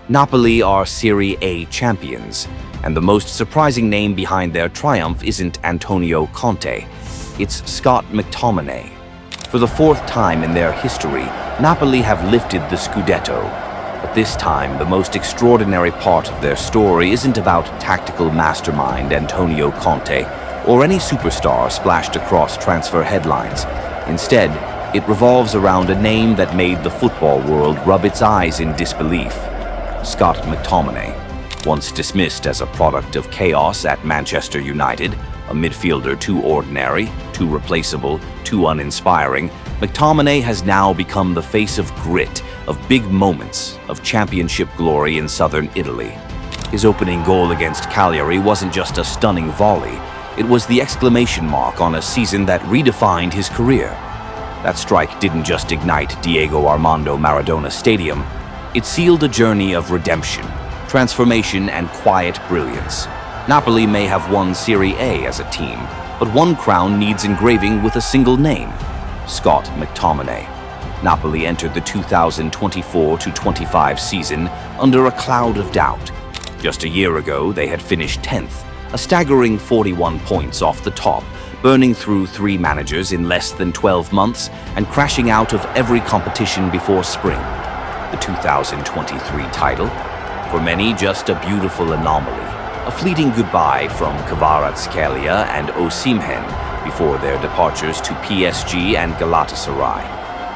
Napoli are Serie A champions, and the most surprising name behind their triumph isn't Antonio Conte, it's Scott McTominay. For the fourth time in their history, Napoli have lifted the Scudetto. But this time, the most extraordinary part of their story isn't about tactical mastermind Antonio Conte or any superstar splashed across transfer headlines. Instead, it revolves around a name that made the football world rub its eyes in disbelief: Scott McTominay. Once dismissed as a product of chaos at Manchester United, a midfielder too ordinary, too replaceable, too uninspiring, McTominay has now become the face of grit, of big moments, of championship glory in southern Italy. His opening goal against Cagliari wasn't just a stunning volley, it was the exclamation mark on a season that redefined his career. That strike didn't just ignite Diego Armando Maradona Stadium, it sealed a journey of redemption, transformation, and quiet brilliance. Napoli may have won Serie A as a team, but one crown needs engraving with a single name: Scott McTominay. Napoli entered the 2024-25 season under a cloud of doubt. Just a year ago, they had finished 10th, a staggering 41 points off the top, burning through 3 managers in less than 12 months and crashing out of every competition before spring. The 2023 title? For many, just a beautiful anomaly, a fleeting goodbye from Kvaratskhelia and Osimhen before their departures to PSG and Galatasaray.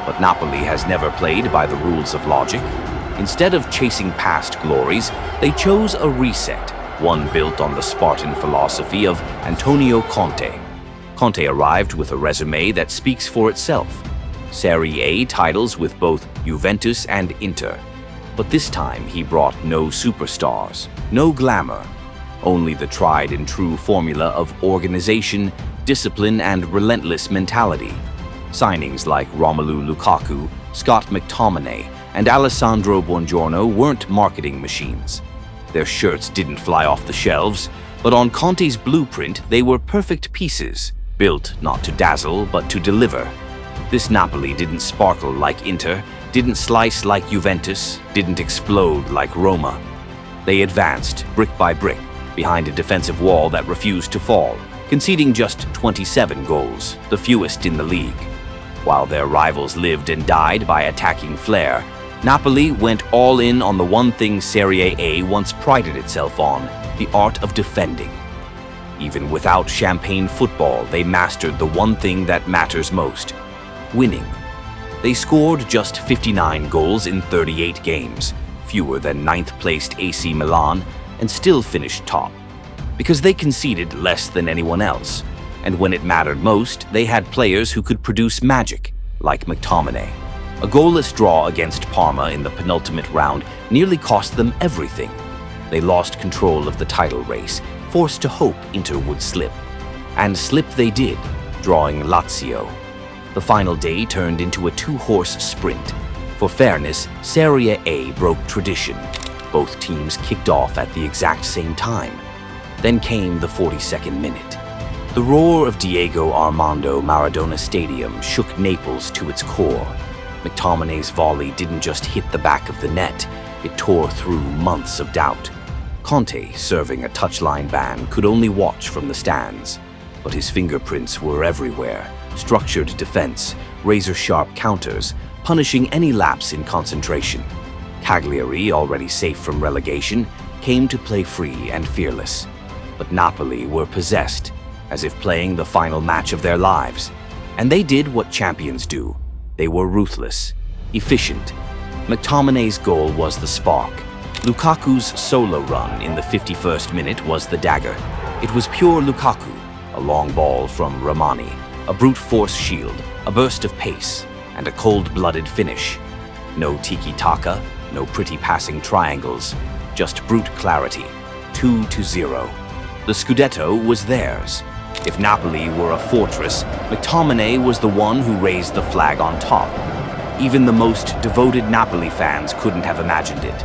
But Napoli has never played by the rules of logic. Instead of chasing past glories, they chose a reset, one built on the Spartan philosophy of Antonio Conte. Conte arrived with a resume that speaks for itself. Serie A titles with both Juventus and Inter. But this time he brought no superstars, no glamour, only the tried and true formula of organization, discipline, and relentless mentality. Signings like Romelu Lukaku, Scott McTominay, and Alessandro Buongiorno weren't marketing machines. Their shirts didn't fly off the shelves, but on Conte's blueprint they were perfect pieces, built not to dazzle but to deliver. This Napoli didn't sparkle like Inter, didn't slice like Juventus, didn't explode like Roma. They advanced, brick by brick, behind a defensive wall that refused to fall, conceding just 27 goals, the fewest in the league. While their rivals lived and died by attacking flair, Napoli went all in on the one thing Serie A once prided itself on: the art of defending. Even without champagne football, they mastered the one thing that matters most: winning. They scored just 59 goals in 38 games, fewer than 9th-placed AC Milan, and still finished top. Because they conceded less than anyone else, and when it mattered most, they had players who could produce magic, like McTominay. A goalless draw against Parma in the penultimate round nearly cost them everything. They lost control of the title race, forced to hope Inter would slip. And slip they did, drawing Lazio. The final day turned into a 2-horse sprint. For fairness, Serie A broke tradition. Both teams kicked off at the exact same time. Then came the 42nd minute. The roar of Diego Armando Maradona Stadium shook Naples to its core. McTominay's volley didn't just hit the back of the net, it tore through months of doubt. Conte, serving a touchline ban, could only watch from the stands. But his fingerprints were everywhere: structured defense, razor-sharp counters, punishing any lapse in concentration. Cagliari, already safe from relegation, came to play free and fearless. But Napoli were possessed, as if playing the final match of their lives. And they did what champions do. They were ruthless, efficient. McTominay's goal was the spark. Lukaku's solo run in the 51st minute was the dagger. It was pure Lukaku, a long ball from Ramani, a brute force shield, a burst of pace, and a cold-blooded finish. No tiki-taka, no pretty passing triangles, just brute clarity, 2-0. The Scudetto was theirs. If Napoli were a fortress, McTominay was the one who raised the flag on top. Even the most devoted Napoli fans couldn't have imagined it.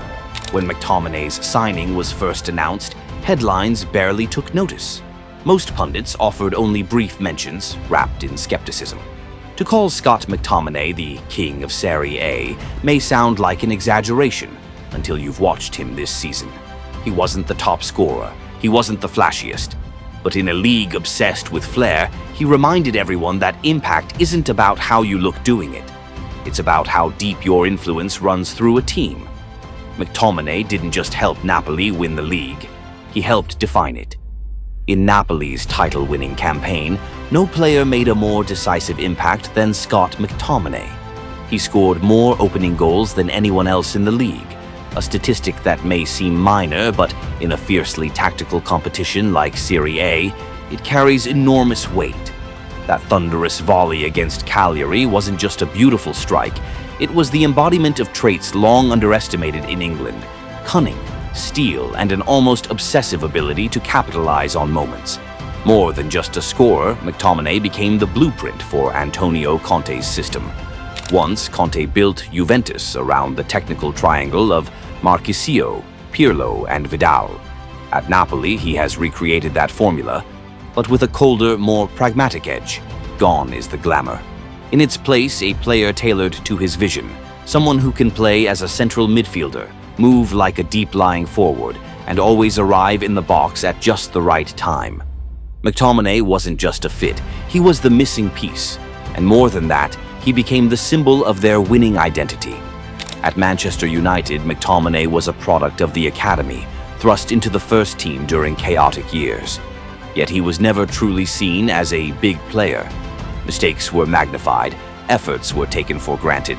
When McTominay's signing was first announced, headlines barely took notice. Most pundits offered only brief mentions, wrapped in skepticism. To call Scott McTominay the King of Serie A may sound like an exaggeration, until you've watched him this season. He wasn't the top scorer, he wasn't the flashiest. But in a league obsessed with flair, he reminded everyone that impact isn't about how you look doing it. It's about how deep your influence runs through a team. McTominay didn't just help Napoli win the league, he helped define it. In Napoli's title-winning campaign, no player made a more decisive impact than Scott McTominay. He scored more opening goals than anyone else in the league, a statistic that may seem minor, but in a fiercely tactical competition like Serie A, it carries enormous weight. That thunderous volley against Cagliari wasn't just a beautiful strike, it was the embodiment of traits long underestimated in England: cunning, steel, and an almost obsessive ability to capitalize on moments. More than just a scorer, McTominay became the blueprint for Antonio Conte's system. Once, Conte built Juventus around the technical triangle of Marchisio, Pirlo, and Vidal. At Napoli, he has recreated that formula, but with a colder, more pragmatic edge. Gone is the glamour. In its place, a player tailored to his vision, someone who can play as a central midfielder, move like a deep-lying forward, and always arrive in the box at just the right time. McTominay wasn't just a fit, he was the missing piece. And more than that, he became the symbol of their winning identity. At Manchester United, McTominay was a product of the academy, thrust into the first team during chaotic years. Yet he was never truly seen as a big player. Mistakes were magnified, efforts were taken for granted.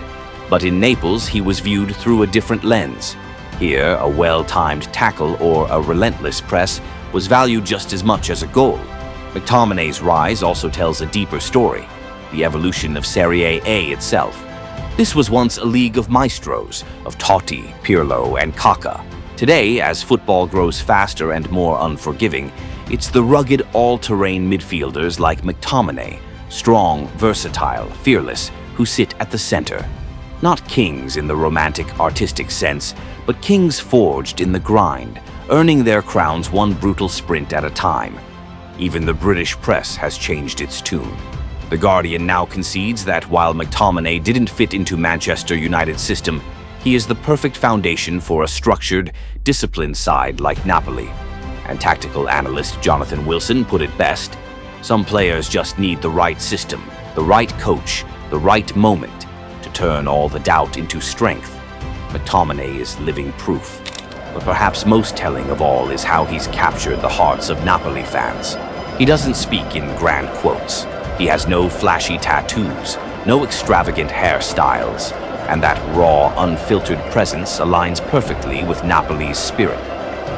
But in Naples, he was viewed through a different lens. Here, a well-timed tackle or a relentless press was valued just as much as a goal. McTominay's rise also tells a deeper story: the evolution of Serie A itself. This was once a league of maestros, of Totti, Pirlo, and Kaká. Today, as football grows faster and more unforgiving, it's the rugged, all-terrain midfielders like McTominay, strong, versatile, fearless, who sit at the center. Not kings in the romantic, artistic sense, but kings forged in the grind, earning their crowns one brutal sprint at a time. Even the British press has changed its tune. The Guardian now concedes that while McTominay didn't fit into Manchester United's system, he is the perfect foundation for a structured, disciplined side like Napoli. And tactical analyst Jonathan Wilson put it best: some players just need the right system, the right coach, the right moment to turn all the doubt into strength. McTominay is living proof. But perhaps most telling of all is how he's captured the hearts of Napoli fans. He doesn't speak in grand quotes. He has no flashy tattoos, no extravagant hairstyles, and that raw, unfiltered presence aligns perfectly with Napoli's spirit.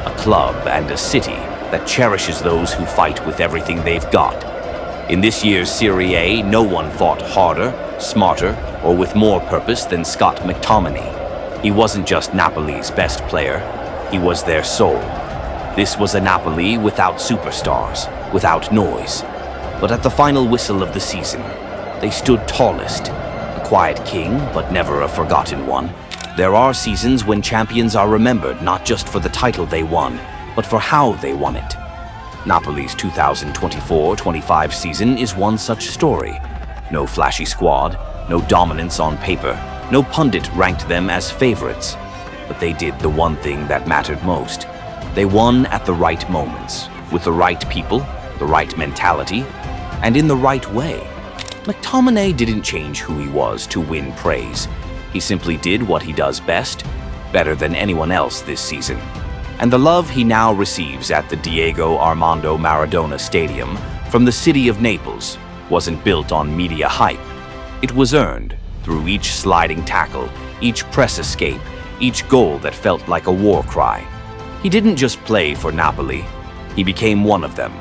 A club and a city that cherishes those who fight with everything they've got. In this year's Serie A, no one fought harder, smarter, or with more purpose than Scott McTominay. He wasn't just Napoli's best player, he was their soul. This was a Napoli without superstars, without noise. But at the final whistle of the season, they stood tallest. A quiet king, but never a forgotten one. There are seasons when champions are remembered not just for the title they won, but for how they won it. Napoli's 2024-25 season is one such story. No flashy squad, no dominance on paper, no pundit ranked them as favorites. But they did the one thing that mattered most. They won at the right moments, with the right people, the right mentality, and in the right way. McTominay didn't change who he was to win praise. He simply did what he does best, better than anyone else this season. And the love he now receives at the Diego Armando Maradona Stadium from the city of Naples wasn't built on media hype. It was earned through each sliding tackle, each press escape, each goal that felt like a war cry. He didn't just play for Napoli, he became one of them.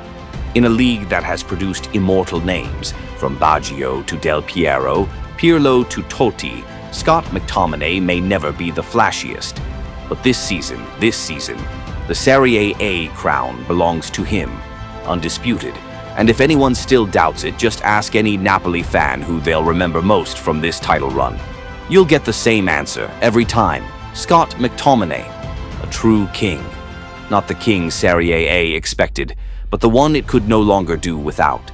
In a league that has produced immortal names, from Baggio to Del Piero, Pirlo to Totti, Scott McTominay may never be the flashiest. But this season, the Serie A crown belongs to him, undisputed. And if anyone still doubts it, just ask any Napoli fan who they'll remember most from this title run. You'll get the same answer every time: Scott McTominay, a true king. Not the king Serie A expected, but the one it could no longer do without.